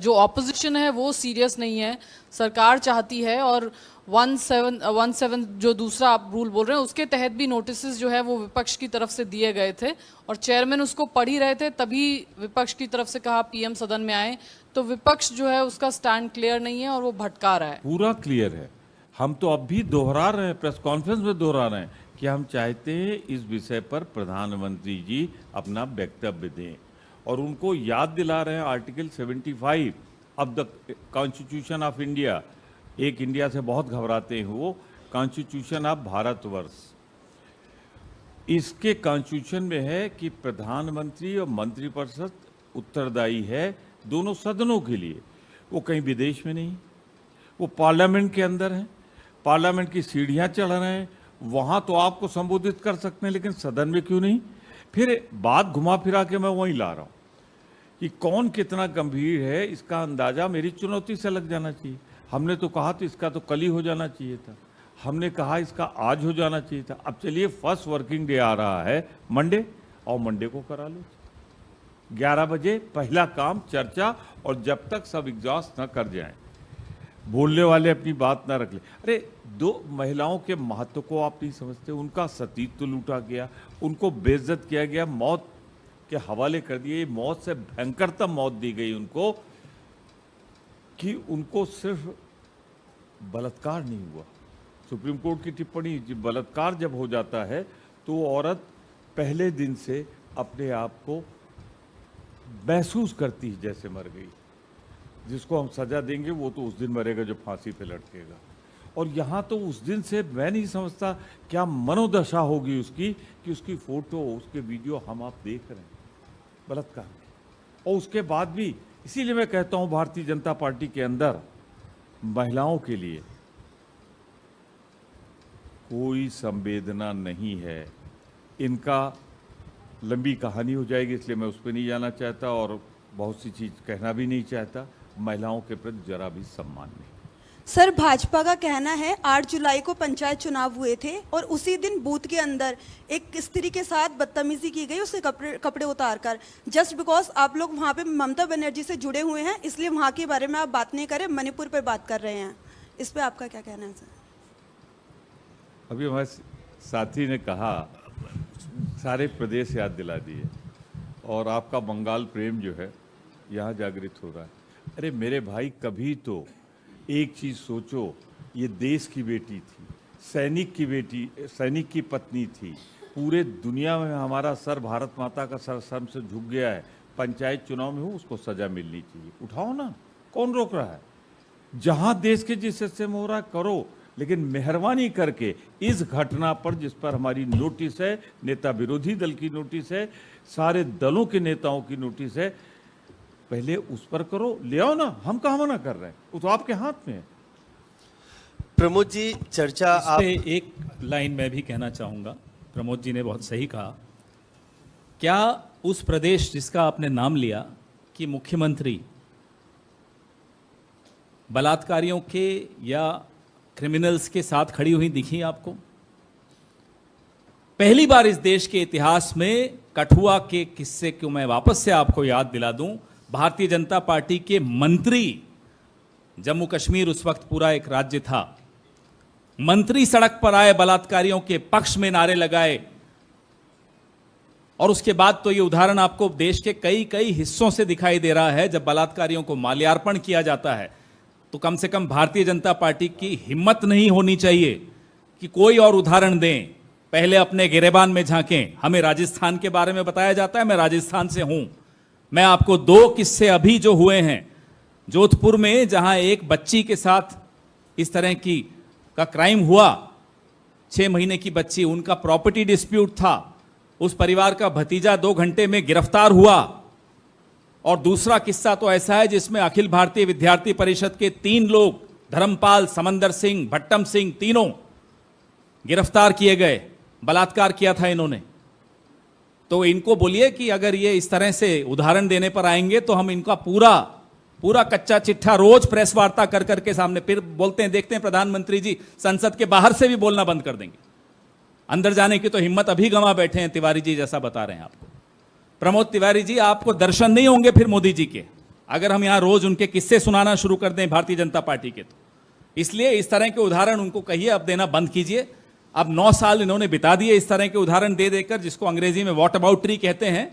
जो ऑपोजिशन है वो सीरियस नहीं है, सरकार चाहती है, और 17 जो दूसरा आप रूल बोल रहे हैं उसके तहत भी नोटिसेस जो है वो विपक्ष की तरफ से दिए गए थे और चेयरमैन उसको पढ़ ही रहे थे, तभी विपक्ष की तरफ से कहा पीएम सदन में आए। तो विपक्ष जो है उसका स्टैंड क्लियर नहीं है और वो भटका रहा है। पूरा क्लियर है, हम तो अब भी दोहरा रहे हैं, प्रेस कॉन्फ्रेंस में दोहरा रहे हैं कि हम चाहते हैं इस विषय पर प्रधानमंत्री जी अपना वक्तव्य दें, और उनको याद दिला रहे हैं article 75 of the constitution of India. एक इंडिया से बहुत घबराते हैं वो, कॉन्स्टिट्यूशन ऑफ भारतवर्ष। इसके कॉन्स्टिट्यूशन में है कि प्रधानमंत्री और मंत्रिपरिषद उत्तरदायी है दोनों सदनों के लिए। वो कहीं विदेश में नहीं, वो पार्लियामेंट के अंदर हैं, पार्लियामेंट की सीढ़ियां चढ़ रहे हैं, वहां तो आपको संबोधित कर सकते हैं, लेकिन सदन में क्यों नहीं? फिर बात घुमा फिरा के मैं वहीं ला रहा हूं कि कौन कितना गंभीर है, इसका अंदाजा मेरी चुनौती से लग जाना चाहिए। हमने तो कहा तो इसका तो कल ही हो जाना चाहिए था, हमने कहा इसका आज हो जाना चाहिए था। अब चलिए फर्स्ट वर्किंग डे आ रहा है मंडे, और मंडे को करा लो। 11 बजे पहला काम चर्चा, और जब तक सब एग्जॉस्ट न कर जाएं, बोलने वाले अपनी बात ना रख ले। अरे दो महिलाओं के महत्व को आप नहीं समझते, उनका सतीत्व लूटा गया, उनको बेइज्जत किया गया, मौत के हवाले कर दिए। मौत से भयंकरतम मौत दी गई उनको कि उनको सिर्फ बलात्कार नहीं हुआ। सुप्रीम कोर्ट की टिप्पणी, बलात्कार जब हो जाता है तो वो औरत पहले दिन से अपने आप को महसूस करती है जैसे मर गई। जिसको हम सजा देंगे वो तो उस दिन मरेगा जो फांसी पे लटकेगा। और यहाँ तो उस दिन से मैं नहीं समझता क्या मनोदशा होगी उसकी कि उसकी फोटो, उसके वीडियो हम आप देख रहे हैं बलात्कार की। और उसके बाद भी, इसीलिए मैं कहता हूँ भारतीय जनता पार्टी के अंदर महिलाओं के लिए कोई संवेदना नहीं है। इनका लंबी कहानी हो जाएगी, इसलिए मैं उस पर नहीं जाना चाहता और बहुत सी चीज़ कहना भी नहीं चाहता। महिलाओं के प्रति जरा भी सम्मान नहीं। सर, भाजपा का कहना है 8 जुलाई को पंचायत चुनाव हुए थे और उसी दिन बूथ के अंदर एक स्त्री के साथ बदतमीजी की गई, उसके कपड़े उतारकर, जस्ट बिकॉज आप लोग वहाँ पे ममता बनर्जी से जुड़े हुए हैं, इसलिए वहाँ के बारे में आप बात नहीं करें, मणिपुर पे बात कर रहे हैं। इस पे आपका क्या कहना है सर? अभी हमारे साथी ने कहा, सारे प्रदेश याद दिला दिए, और आपका बंगाल प्रेम जो है यहाँ जागृत हो रहा है। अरे मेरे भाई, कभी तो एक चीज़ सोचो, ये देश की बेटी थी, सैनिक की बेटी, सैनिक की पत्नी थी। पूरे दुनिया में हमारा सर, भारत माता का सर सर से झुक गया है। पंचायत चुनाव में हो, उसको सजा मिलनी चाहिए। उठाओ ना, कौन रोक रहा है? जहां देश के जिस हिस्से में हो रहा है करो, लेकिन मेहरबानी करके इस घटना पर, जिस पर हमारी नोटिस है, नेता विरोधी दल की नोटिस है, सारे दलों के नेताओं की नोटिस है, पहले उस पर करो। ले आओ ना, हम कहाँ मना कर रहे हैं, वो तो आपके हाथ में है। प्रमोद जी, चर्चा इस पे एक लाइन मैं भी कहना चाहूँगा। प्रमोद जी ने बहुत सही कहा। क्या उस प्रदेश जिसका आपने नाम लिया कि मुख्यमंत्री बलात्कारियों के या क्रिमिनल्स के साथ खड़ी हुई दिखी आपको? पहली बार इस देश के इतिहास में कठुआ के किस्से को मैं वापस से आपको याद दिला दूं। भारतीय जनता पार्टी के मंत्री, जम्मू कश्मीर उस वक्त पूरा एक राज्य था, मंत्री सड़क पर आए, बलात्कारियों के पक्ष में नारे लगाए। और उसके बाद तो ये उदाहरण आपको देश के कई कई हिस्सों से दिखाई दे रहा है। जब बलात्कारियों को माल्यार्पण किया जाता है तो कम से कम भारतीय जनता पार्टी की हिम्मत नहीं होनी चाहिए कि कोई और उदाहरण दें, पहले अपने गिरेबान में झांकें। हमें राजस्थान के बारे में बताया जाता है, मैं राजस्थान से हूं। मैं आपको 2 किस्से अभी जो हुए हैं जोधपुर में, जहां एक बच्ची के साथ इस तरह का क्राइम हुआ, 6 महीने की बच्ची, उनका प्रॉपर्टी डिस्प्यूट था, उस परिवार का भतीजा 2 घंटे में गिरफ्तार हुआ। और दूसरा किस्सा तो ऐसा है जिसमें अखिल भारतीय विद्यार्थी परिषद के 3 लोग, धर्मपाल, समंदर सिंह, भट्टम सिंह, तीनों गिरफ्तार किए गए। बलात्कार किया था इन्होंने। तो इनको बोलिए कि अगर ये इस तरह से उदाहरण देने पर आएंगे तो हम इनका पूरा कच्चा चिट्ठा रोज प्रेस वार्ता कर करके सामने, फिर बोलते हैं, देखते हैं प्रधानमंत्री जी संसद के बाहर से भी बोलना बंद कर देंगे। अंदर जाने की तो हिम्मत अभी गंवा बैठे हैं तिवारी जी, जैसा बता रहे हैं आपको। प्रमोद तिवारी जी, आपको दर्शन नहीं होंगे फिर मोदी जी के, अगर हम यहां रोज उनके किस्से सुनाना शुरू कर दें भारतीय जनता पार्टी के। तो इसलिए इस तरह के उदाहरण उनको कहिए अब देना बंद कीजिए। अब 9 साल इन्होंने बिता दिए इस तरह के उदाहरण दे देकर, जिसको अंग्रेजी में वॉट अबाउटरी कहते हैं।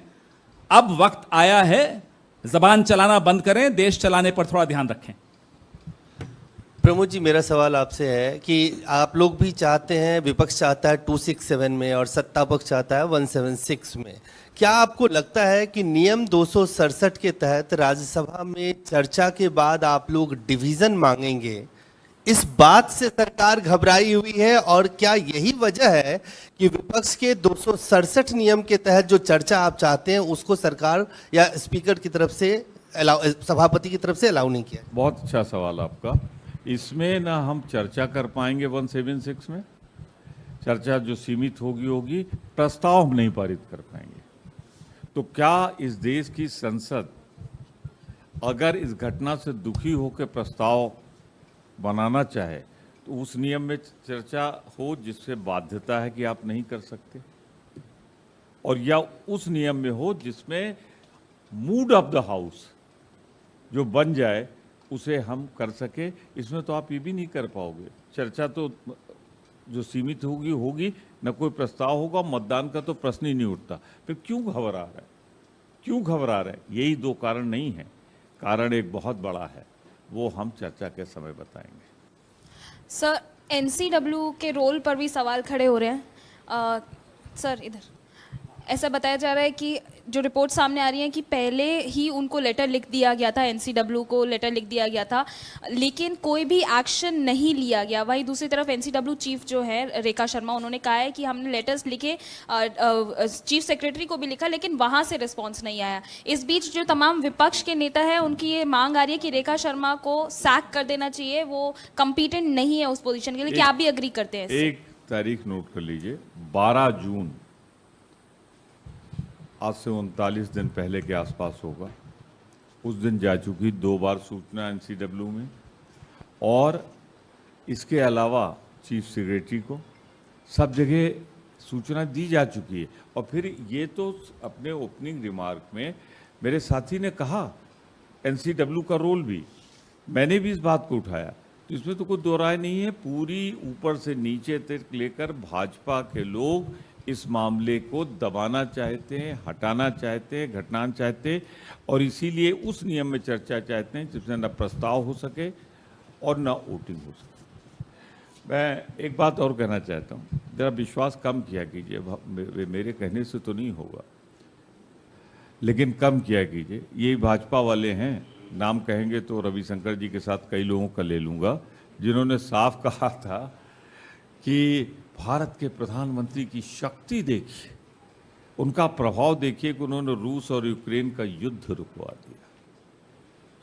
अब वक्त आया है, जबान चलाना बंद करें, देश चलाने पर थोड़ा ध्यान रखें। प्रमोद जी, मेरा सवाल आपसे है कि आप लोग भी चाहते हैं, विपक्ष चाहता है 267 में और सत्ता पक्ष चाहता है 176 में। क्या आपको लगता है कि नियम 267 के तहत राज्यसभा में चर्चा के बाद आप लोग डिवीजन मांगेंगे? इस बात से सरकार घबराई हुई है, और क्या यही वजह है कि विपक्ष के 267 नियम के तहत जो चर्चा आप चाहते हैं उसको सरकार या स्पीकर की तरफ से, सभापति की तरफ से अलाउ नहीं किया? बहुत अच्छा सवाल आपका। इसमें ना हम चर्चा कर पाएंगे 176 में, चर्चा जो सीमित होगी, प्रस्ताव हम नहीं पारित कर पाएंगे। तो क्या इस देश की संसद अगर इस घटना से दुखी होकर प्रस्ताव बनाना चाहे तो उस नियम में चर्चा हो जिससे बाध्यता है कि आप नहीं कर सकते, और या उस नियम में हो जिसमें मूड ऑफ द हाउस जो बन जाए उसे हम कर सके। इसमें तो आप ये भी नहीं कर पाओगे। चर्चा तो जो सीमित होगी होगी, न कोई प्रस्ताव होगा, मतदान का तो प्रश्न ही नहीं उठता। फिर क्यों घबरा रहा है, क्यों घबरा रहे? यही दो कारण नहीं है, कारण एक बहुत बड़ा है, वो हम चर्चा के समय बताएंगे। सर, एनसीडब्ल्यू के रोल पर भी सवाल खड़े हो रहे हैं। सर इधर ऐसा बताया जा रहा है कि जो रिपोर्ट सामने आ रही है कि पहले ही उनको लेटर लिख दिया गया था, एनसीडब्ल्यू को लेटर लिख दिया गया था, लेकिन कोई भी एक्शन नहीं लिया गया। वहीं दूसरी तरफ एनसीडब्ल्यू चीफ जो है रेखा शर्मा, उन्होंने कहा है कि हमने लेटर्स लिखे, चीफ सेक्रेटरी को भी लिखा, लेकिन वहां से रिस्पॉन्स नहीं आया। इस बीच जो तमाम विपक्ष के नेता हैं उनकी ये मांग आ रही है कि रेखा शर्मा को सैक कर देना चाहिए, वो कम्पिटेंट नहीं है उस पोजिशन के लिए। क्या आप भी अग्री करते हैं इससे? एक तारीख नोट कर लीजिए, 12 जून, आज से 39 दिन पहले के आसपास होगा। उस दिन जा चुकी 2 बार सूचना एनसीडब्ल्यू में, और इसके अलावा चीफ सेक्रेटरी को सब जगह सूचना दी जा चुकी है। और फिर ये तो अपने ओपनिंग रिमार्क में मेरे साथी ने कहा एनसीडब्ल्यू का रोल भी, मैंने भी इस बात को उठाया, तो इसमें तो कोई दो राय नहीं है। पूरी ऊपर से नीचे तक लेकर भाजपा के लोग इस मामले को दबाना चाहते हैं, हटाना चाहते हैं, घटाना चाहते हैं, और इसीलिए उस नियम में चर्चा चाहते हैं जिसमें न प्रस्ताव हो सके और न वोटिंग हो सके। मैं एक बात और कहना चाहता हूँ, जरा विश्वास कम किया कीजिए, मेरे कहने से तो नहीं होगा, लेकिन कम किया कीजिए। ये भाजपा वाले हैं, नाम कहेंगे तो रविशंकर जी के साथ कई लोगों का ले लूँगा, जिन्होंने साफ कहा था कि भारत के प्रधानमंत्री की शक्ति देखिए, उनका प्रभाव देखिए कि उन्होंने रूस और यूक्रेन का युद्ध रुकवा दिया।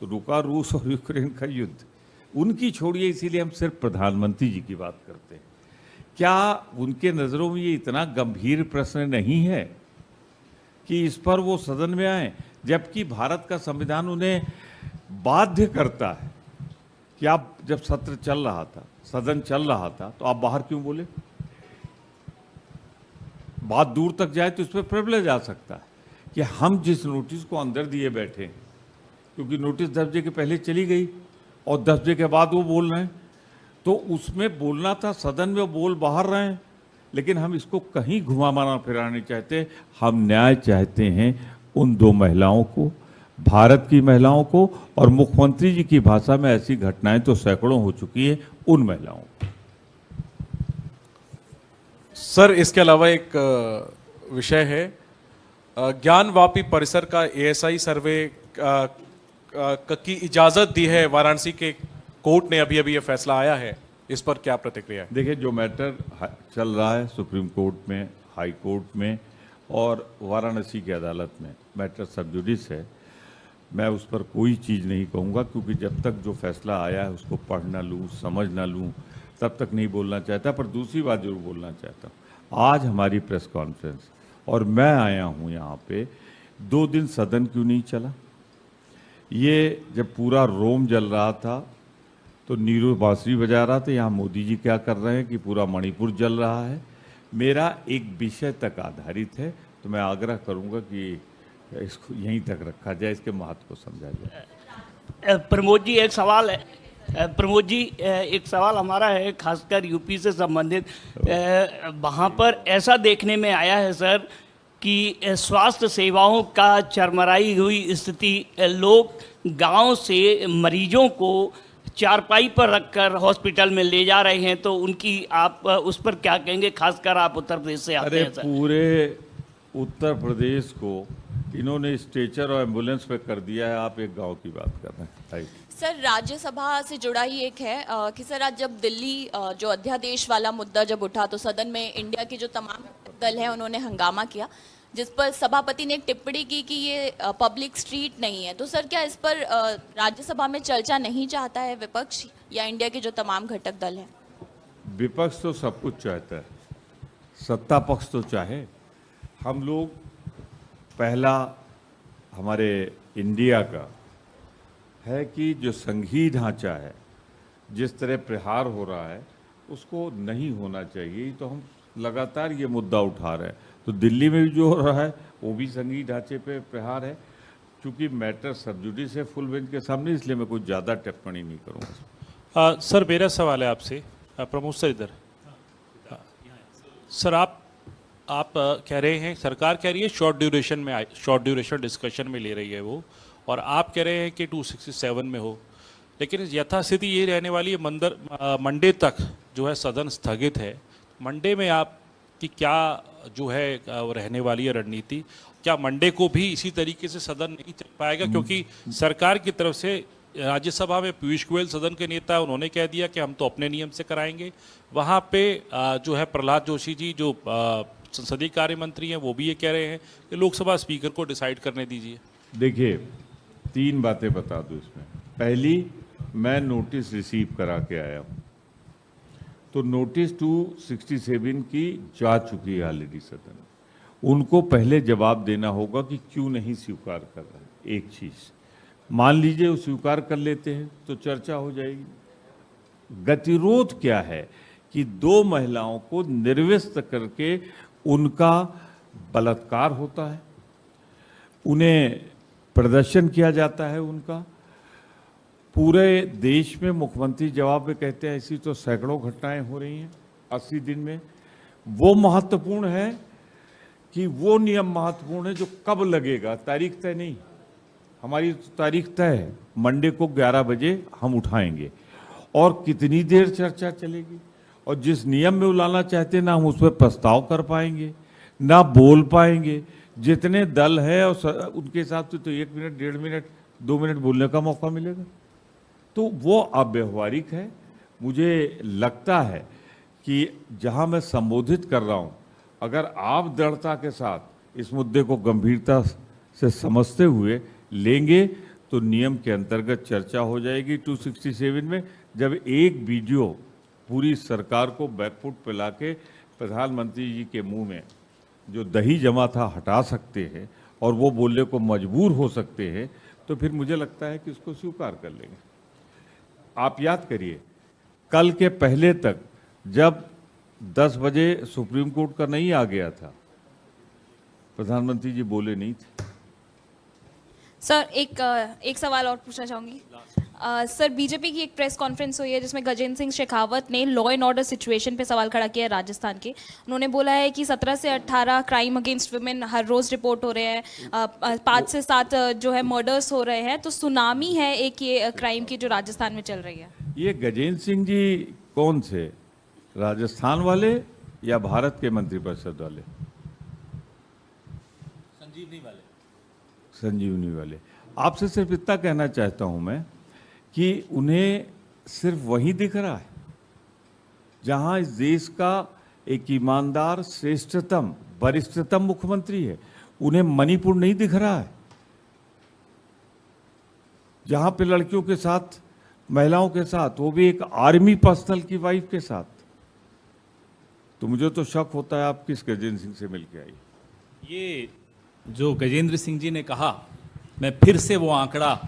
तो रुका रूस और यूक्रेन का युद्ध, उनकी छोड़िए, इसीलिए हम सिर्फ प्रधानमंत्री जी की बात करते हैं। क्या उनके नज़रों में ये इतना गंभीर प्रश्न नहीं है कि इस पर वो सदन में आए, जबकि भारत का संविधान उन्हें बाध्य करता है कि आप जब सत्र चल रहा था, सदन चल रहा था, तो आप बाहर क्यों बोले? बात दूर तक जाए तो इस पर प्रिविलेज आ सकता है कि हम जिस नोटिस को अंदर दिए बैठे, क्योंकि नोटिस 10 बजे के पहले चली गई और 10 बजे के बाद वो बोल रहे हैं, तो उसमें बोलना था, सदन में बोल बाहर रहे हैं। लेकिन हम इसको कहीं घुमा माना फिराना नहीं चाहते, हम न्याय चाहते हैं उन 2 महिलाओं को, भारत की महिलाओं को, और मुख्यमंत्री जी की भाषा में ऐसी घटनाएं तो सैकड़ों हो चुकी है उन महिलाओं को। सर, इसके अलावा एक विषय है, ज्ञानवापी परिसर का एएसआई सर्वे की इजाजत दी है वाराणसी के कोर्ट ने, अभी अभी ये फैसला आया है, इस पर क्या प्रतिक्रिया है? देखिए, जो मैटर चल रहा है सुप्रीम कोर्ट में, हाई कोर्ट में और वाराणसी की अदालत में, मैटर सब जुडिस है। मैं उस पर कोई चीज़ नहीं कहूँगा, क्योंकि जब तक जो फैसला आया है उसको पढ़ ना लूँ, समझ ना लूँ, तब तक नहीं बोलना चाहता। पर दूसरी बात जरूर बोलना चाहता हूँ, आज हमारी प्रेस कॉन्फ्रेंस और मैं आया हूँ यहाँ पे, 2 दिन सदन क्यों नहीं चला? ये जब पूरा रोम जल रहा था तो नीरू बांसुरी बजा रहा था, यहाँ मोदी जी क्या कर रहे हैं कि पूरा मणिपुर जल रहा है। मेरा एक विषय तक आधारित है, तो मैं आग्रह करूँगा कि इसको यहीं तक रखा जाए, इसके महत्व को समझा जाए। प्रमोद जी, एक सवाल है। प्रमोद जी, एक सवाल हमारा है, खासकर यूपी से संबंधित। वहाँ पर ऐसा देखने में आया है सर कि स्वास्थ्य सेवाओं का चरमराई हुई स्थिति, लोग गांव से मरीजों को चारपाई पर रखकर हॉस्पिटल में ले जा रहे हैं, तो उनकी आप उस पर क्या कहेंगे? खासकर आप उत्तर प्रदेश से आते हैं सर। पूरे उत्तर प्रदेश को इन्होंने स्ट्रेचर और एम्बुलेंस पे कर दिया है, आप एक गांव की बात कर रहे हैं। सर, राज्यसभा से जुड़ा ही एक है कि सर आज जब दिल्ली जो अध्यादेश वाला मुद्दा जब उठा, तो सदन में इंडिया के जो तमाम दल हैं उन्होंने हंगामा किया, जिस पर सभापति ने एक टिप्पणी की कि ये पब्लिक स्ट्रीट नहीं है। तो सर, क्या इस पर राज्यसभा में चर्चा नहीं चाहता है विपक्ष या इंडिया के जो तमाम घटक दल हैं? विपक्ष तो सब कुछ चाहता है, सत्ता पक्ष तो चाहे। हम लोग पहला हमारे इंडिया का है कि जो संघीय ढांचा है, जिस तरह प्रहार हो रहा है, उसको नहीं होना चाहिए। तो हम लगातार ये मुद्दा उठा रहे हैं। तो दिल्ली में भी जो हो रहा है वो भी संघीय ढांचे पे प्रहार है। क्योंकि मैटर सब जुडिस है फुल बेंच के सामने, इसलिए मैं कुछ ज़्यादा टिप्पणी नहीं करूँगा। सर मेरा सवाल है आपसे, प्रमोद सर इधर। सर आप कह रहे हैं, सरकार कह रही है शॉर्ट ड्यूरेशन डिस्कशन में ले रही है वो, और आप कह रहे हैं कि 267 में हो, लेकिन यथास्थिति ये रहने वाली है मंडे तक जो है सदन स्थगित है। मंडे में आपकी क्या जो है रहने वाली है रणनीति? क्या मंडे को भी इसी तरीके से सदन नहीं चल पाएगा? क्योंकि सरकार की तरफ से राज्यसभा में पीयूष गोयल सदन के नेता, उन्होंने कह दिया कि हम तो अपने नियम से कराएंगे। वहाँ पे जो है प्रहलाद जोशी जी जो संसदीय कार्य मंत्री हैं, वो भी ये कह रहे हैं कि लोकसभा स्पीकर को डिसाइड करने दीजिए। देखिए, 3 बातें बता दूं इसमें। पहली, मैं नोटिस रिसीव करा के आया हूँ, तो नोटिस 267 की जा चुकी है ऑलरेडी सदन। उनको पहले जवाब देना होगा कि क्यों नहीं स्वीकार कर रहे। एक चीज, मान लीजिए वो स्वीकार कर लेते हैं तो चर्चा हो जाएगी। गतिरोध क्या है कि 2 महिलाओं को निर्विष्ट करके उनका बलात्कार होता है, उन्हें प्रदर्शन किया जाता है उनका। पूरे देश में मुख्यमंत्री जवाब में कहते हैं ऐसी तो सैकड़ों घटनाएं हो रही हैं 80 दिन में। वो महत्वपूर्ण है कि वो नियम महत्वपूर्ण है जो कब लगेगा, तारीख तय नहीं। हमारी तारीख तय है, मंडे को 11 बजे हम उठाएंगे, और कितनी देर चर्चा चलेगी, और जिस नियम में उलाना चाहते हैं ना हम उस पर प्रस्ताव कर पाएंगे ना बोल पाएंगे। जितने दल है और उनके हिसाब से तो 1 मिनट, 1.5 मिनट, 2 मिनट बोलने का मौका मिलेगा, तो वो अव्यवहारिक है। मुझे लगता है कि जहां मैं संबोधित कर रहा हूं, अगर आप दृढ़ता के साथ इस मुद्दे को गंभीरता से समझते हुए लेंगे तो नियम के अंतर्गत चर्चा हो जाएगी 267 में। जब एक वीडियो पूरी सरकार को बैकफुट पे लाके प्रधानमंत्री जी के मुंह में जो दही जमा था हटा सकते हैं और वो बोलने को मजबूर हो सकते हैं, तो फिर मुझे लगता है कि इसको स्वीकार कर लेंगे। आप याद करिए, कल के पहले तक जब 10 बजे सुप्रीम कोर्ट का नहीं आ गया था, प्रधानमंत्री जी बोले नहीं थे। सर एक सवाल और पूछना चाहूँगी। सर बीजेपी की एक प्रेस कॉन्फ्रेंस हुई है जिसमें गजेंद्र सिंह शेखावत ने लॉ एंड ऑर्डर सिचुएशन पे सवाल खड़ा किया है राजस्थान के। उन्होंने बोला है कि 17 से 18 क्राइम अगेंस्ट वुमेन हर रोज रिपोर्ट हो रहे हैं, 5 से 7 जो है मर्डर्स हो रहे हैं, तो सुनामी है एक ये क्राइम की जो राजस्थान में चल रही है। ये गजेंद्र सिंह जी कौन से, राजस्थान वाले या भारत के मंत्रिपरिषद वाले? संजीवनी वाले। आपसे सिर्फ इतना कहना चाहता हूं मैं कि उन्हें सिर्फ वही दिख रहा है जहां इस देश का एक ईमानदार, श्रेष्ठतम, वरिष्ठतम मुख्यमंत्री है। उन्हें मणिपुर नहीं दिख रहा है, जहां पे लड़कियों के साथ, महिलाओं के साथ, वो भी एक आर्मी पर्सनल की वाइफ के साथ। तो मुझे तो शक होता है आप किस गजेंद्र सिंह से मिलके आई। ये जो गजेंद्र सिंह जी ने कहा, मैं फिर से वो आंकड़ा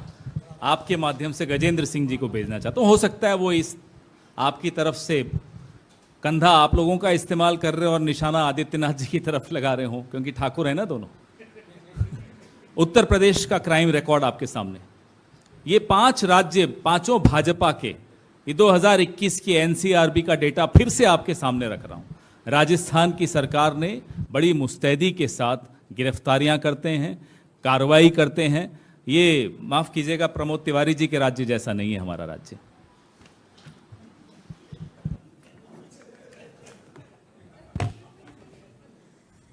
आपके माध्यम से गजेंद्र सिंह जी को भेजना चाहता हूँ। हो सकता है वो इस आपकी तरफ से कंधा आप लोगों का इस्तेमाल कर रहे हो और निशाना आदित्यनाथ जी की तरफ लगा रहे हो, क्योंकि ठाकुर है ना दोनों। उत्तर प्रदेश का क्राइम रिकॉर्ड आपके सामने, ये 5 राज्य, 5 भाजपा के, ये 2021 की एनसीआरबी का डेटा फिर से आपके सामने रख रहा हूँ। राजस्थान की सरकार ने बड़ी मुस्तैदी के साथ गिरफ्तारियां करते हैं, कार्रवाई करते हैं। ये माफ कीजिएगा प्रमोद तिवारी जी के राज्य जैसा नहीं है हमारा राज्य।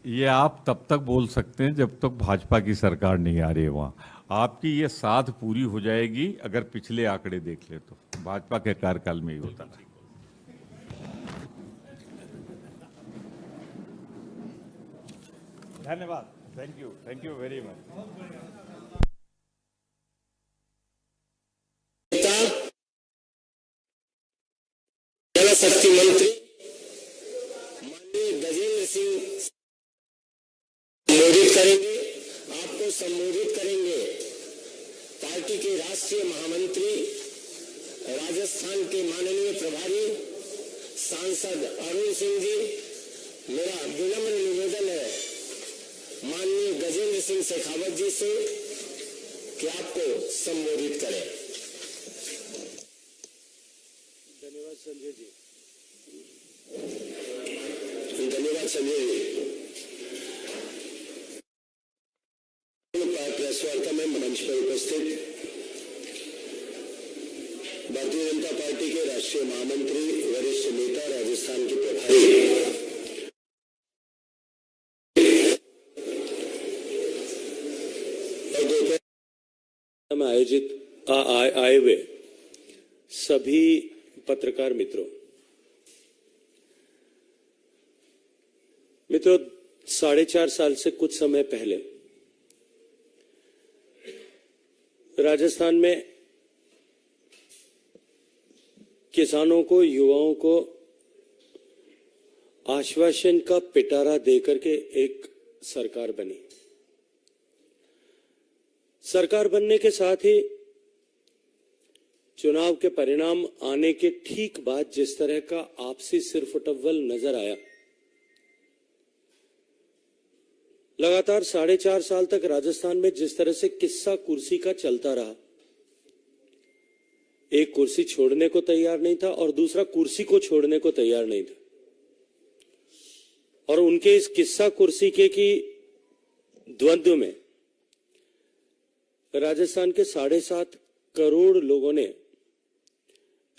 ये आप तब तक बोल सकते हैं जब तक भाजपा की सरकार नहीं आ रही है वहाँ। आपकी ये साध पूरी हो जाएगी अगर पिछले आंकड़े देख ले तो। भाजपा के कार्यकाल में ही होता था। धन्यवाद, थैंक यू वेरी मच। जल शक्ति मंत्री माननीय गजेंद्र सिंह संबोधित करेंगे, आपको संबोधित करेंगे। पार्टी के राष्ट्रीय महामंत्री, राजस्थान के माननीय प्रभारी सांसद अरुण सिंह जी, मेरा विनम्र निवेदन है माननीय गजेंद्र सिंह शेखावत जी से कि आपको संबोधित करें। धन्यवाद संजय जी। धन्यवाद संजय जी। प्रेस वार्ता में मंच पर उपस्थित भारतीय जनता पार्टी के राष्ट्रीय महामंत्री, वरिष्ठ नेता, राजस्थान के प्रभारी में आयोजित आए हुए सभी पत्रकार मित्रों, 4.5 साल से कुछ समय पहले राजस्थान में किसानों को, युवाओं को आश्वासन का पिटारा देकर के एक सरकार बनी। सरकार बनने के साथ ही चुनाव के परिणाम आने के ठीक बाद जिस तरह का आपसी सिरफुटव्वल नजर आया, लगातार 4.5 साल तक राजस्थान में जिस तरह से किस्सा कुर्सी का चलता रहा, एक कुर्सी छोड़ने को तैयार नहीं था और दूसरा कुर्सी को छोड़ने को तैयार नहीं था, और उनके इस किस्सा कुर्सी के की द्वंद्व में राजस्थान के 7.5 करोड़ लोगों ने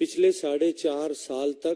पिछले 4.5 साल तक